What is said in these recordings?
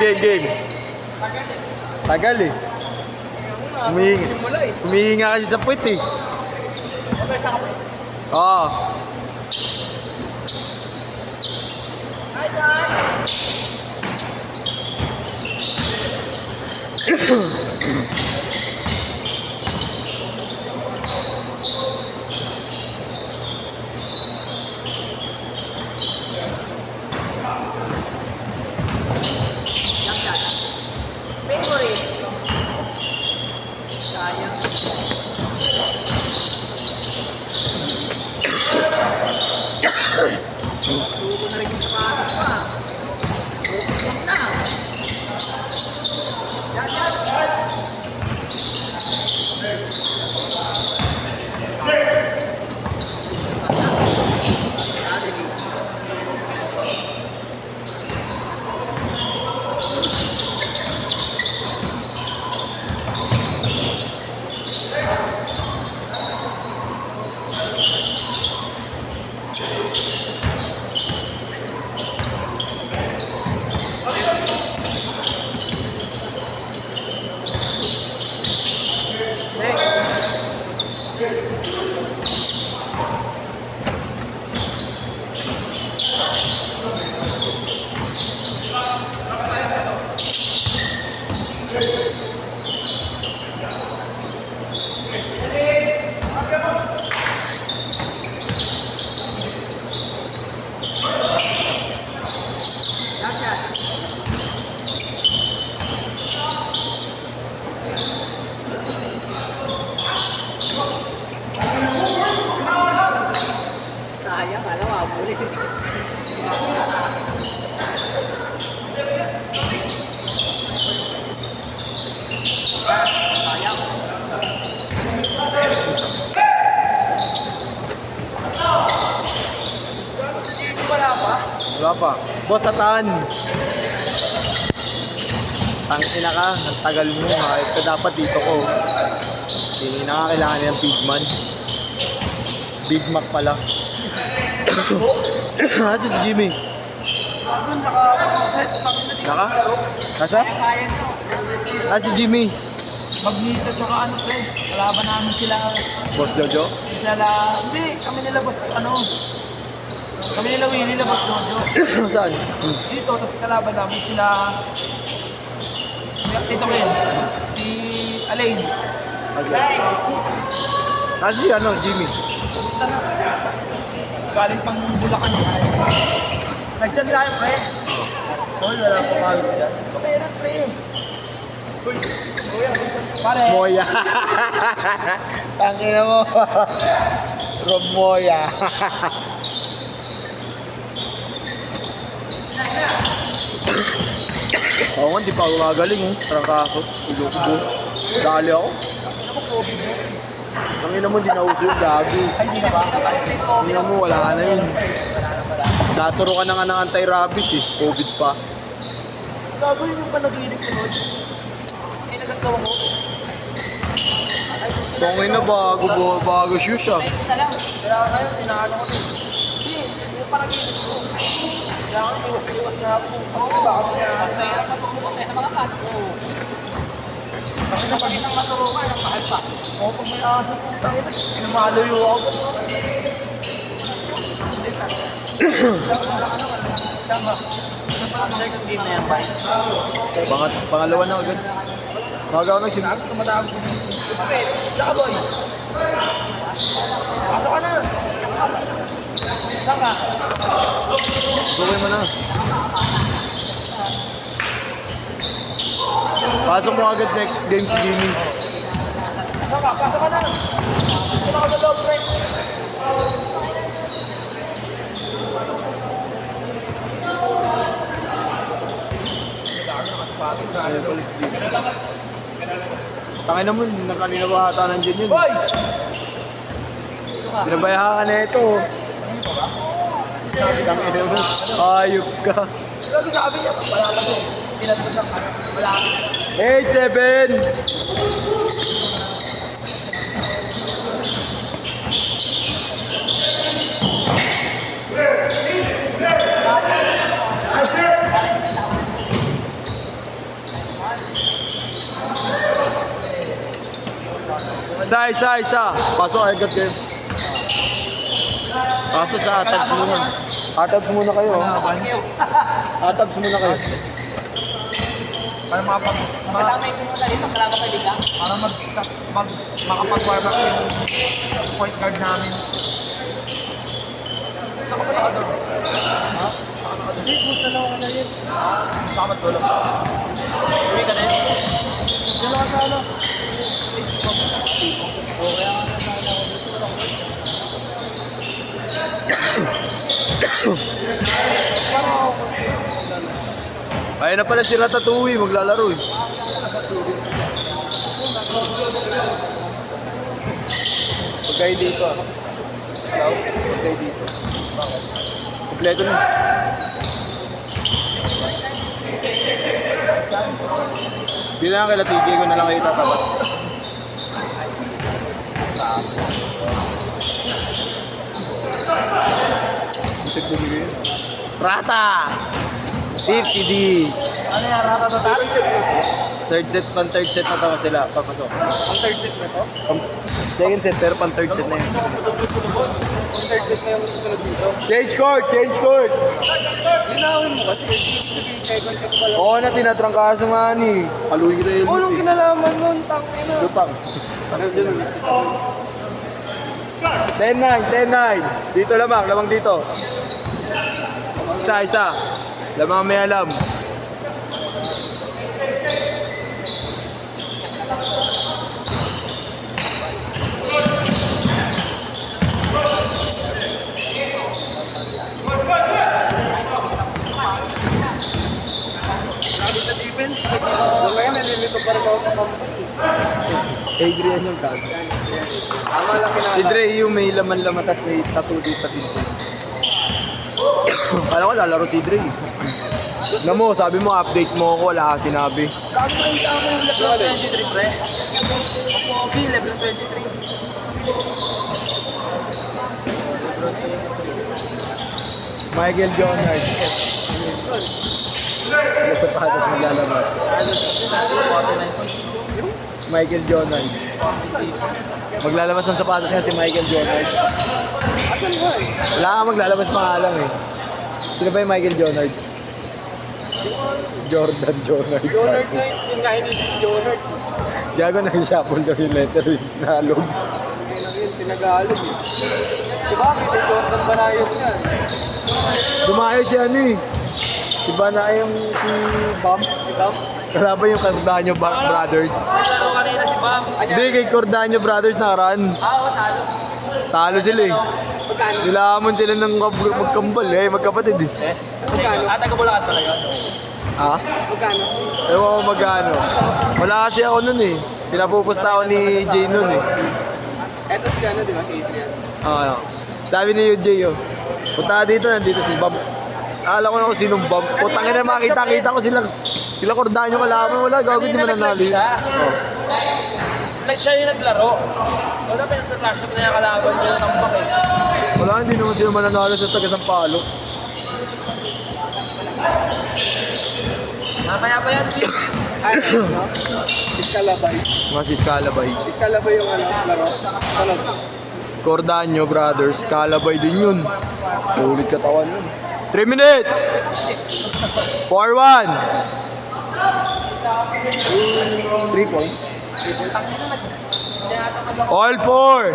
Game. Tagal eh. Humihinga kasi sa puwit eh. Oo. Sayang, alam mo, abuli. Wala pa. Boss, satan. Tangina ka. Ang tagal mo. Ito dapat dito ko. Hindi na kailangan ng Big Man. Big Mac pala. Nasa si Jimmy? Naka? Nasa? Nasa si Jimmy? Magneto tsaka ano pre, kalaban namin sila. Boss Jojo? Hindi, kami nila boss, kami nila Willie nila boss Jojo. Saan? Dito, tapos kalaban namin sila, ito ko yun, si Alain. Okay. Nasa si ano, Jimmy? Galing pang Bulacan. Nag-chat tayo pre. Wala pa kawis dyan. Kamera pre. Pare. Moya. Tangina mo. Rob Moya. Oo nga, di pa ako magaling eh. Parang kaso. Ulo-ulo. Dali ako. Tangina mo, di nauso yung gabi. Tangina mo, wala na yun. Naturo ka na nga ng anti-rabies eh. COVID pa. Gago yun yung panaginip ko nun. Ay, nagagawa ko. Tangina na bago shoes ah. Kaya ngayon, inaano ko din. Hindi, yung panaginip ko. Kaya ako, iwas na ako. Oo, baka mo yan. Mahirap na tumukot eh, sa mga kat. Oo. Kasi napagin ng maturukan, ang mahal pa. Oo, pag may aso po tayo, pinamalayo ako. Tama. Second game na yan, bye. Pangalawa na agad. Magaw na siya. Tumatawag ko. Saka boy. Pasok ka na. Saka. Sukoy mo na. Pasok mo agad next game si Jimmy. Saka, pasok ka na. Ito na ka sa loob, right? Tangin na mo, kanina ba ata nandiyan yun? Boy! Binabayahan ka na ito. Tangin na mo, ayok ka. Sabi niya, wala ka to. Pinatapos ang wala ka. 8-7. Isa. Pasok agad kayo. Kaso sa atabs muna. Atabs muna kayo. Atabs muna kayo. Para Kasama yung pumunta dito, kalama ka bigla. para makapag-warm up yung point guard namin. Saan ka ba nakador? Ha? Hindi, gusto na ako na yun. Saan ka matulog? Uwi ka na yun? Dito ka sa ano? Okay, ang nasa ako dito lang. Ayun na pala si Ratatouille, maglalaro eh. Huwag kayo dito ah. Hello? Huwag kayo dito. Bakit? Kompleto na. Dito na kay TJ ko na lang kayo tatapat. Butik bumili yun. Rata! Tipsy D! Ano yan? Ratatatal? Third set na tama sila. Papasok. Ang third set na to? Second set pero pan third set na yun. Ang third set na yung susunod dito. Change court! Linawin mo kasi sabihin second set pala. Oo na, tinatrangkaso nga ni. Haluin kita yung Anong kinalaman nun? Tangina. Lupang. 10-9. Dito lamang dito. Isa. Lamang may alam. Sabi sa defense, kaya nalilito pa rin ako sa company. Adrian yung tag. Tama lang kinala. Si Dre yung may laman-laman tas may tattoo dito sa dito. Kala ko lalaro si Dre. Alam mo, sabi mo update mo ako, wala kang sinabi. Sabi ko yung tama yung level 23 pre. Okay, level 23. Michael Jonard. Sa patas maglalabas. Michael Jonard. Maglalabas ng sapatos niya si Michael Jonard. Asan ba eh? Wala kang maglalabas pangalan eh. Sino ba yung Michael Jonard? Jordan Jonard. Jonard na yung kain ni Jonard. Gago na shuffle daw yung letter eh. Nalog. Yun, pinagalog eh. Diba, kita Jordan ba na yun yan? Dumayo siya ano eh. Diba na yung si Bam? Si Bam? Kalaban yung Cordaño Brothers. Ano kanina si Bam? Hindi, kay Cordaño Brothers nakaraan. Oo, talo. Talo sila eh. Magkano? Nilamon sila ng magkambal eh, magkapatid eh. Magkano? Taga-Bulacan pala yun. Ha? Magkano? Ewan ko magkano. Wala kasi ako nun eh. Pinapupusta ako ni Jay nun eh. Eto si ano, di ba? Si Adrian. Oo. Sabi ni Jay oh. Punta ka dito, nandito si Bob. Akala ko na kung sinong Bob. Putang ina, makita-kita ko silang. Sila Cordaño kalaban, wala. Gawin di man nanalo yun. Oh. Siya yung naglaro. Wala pa yung clash na yung kalaban niya ng bakit. Wala, hindi naman sila mananalo sa taga Sampalo. Mamaya pa yan, Pete. Ay, ano? Iskalabay. Mga si Scalabay. Iskalabay yung ano, laro. Salad. Cordaño Brothers, Scalabay din yun. Sulit katawan yun. 3 minutes! 4-1! 3 points. All 4!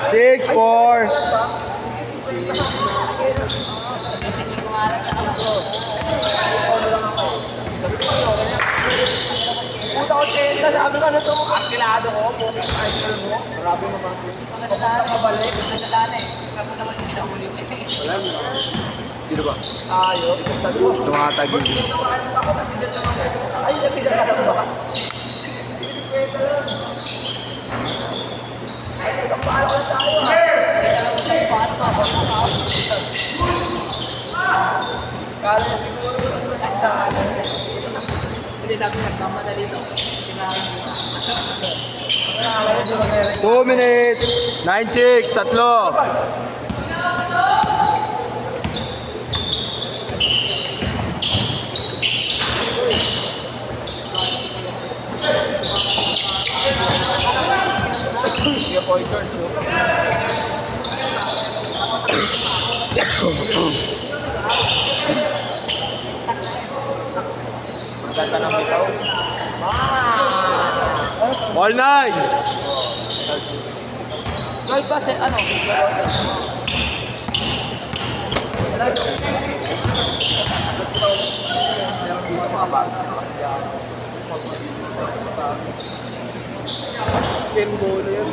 Six, 4. Puta ko, Tenda, sabi ko ano to, arkilado ko, bukit idol mo. Marami naman. Pagkatala ka balik, pagkatala eh. Sabi naman yung pinahuli mo. Wala mo. Sino ba? Ayos, sabi ko. Sa mga tagil. Ay, nagpigatan ka ba? Kala siguro Hindi sabi nagmamadali to. 2 minutes. 9-6, tatlo. Maganda ng bitaw. All 9. Goal pa si ano? Kembolo yun.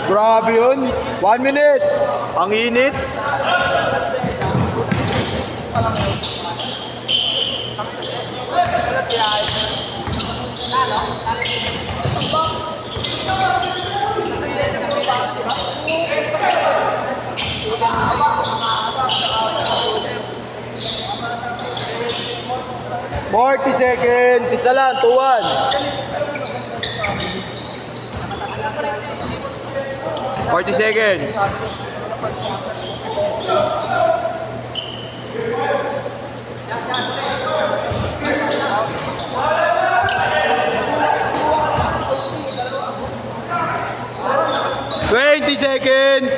Grabe yun. 1 minute. Ang init. Forty seconds. Isa lang. 2-1. 40 seconds. Twenty seconds.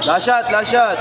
Last shot, last shot.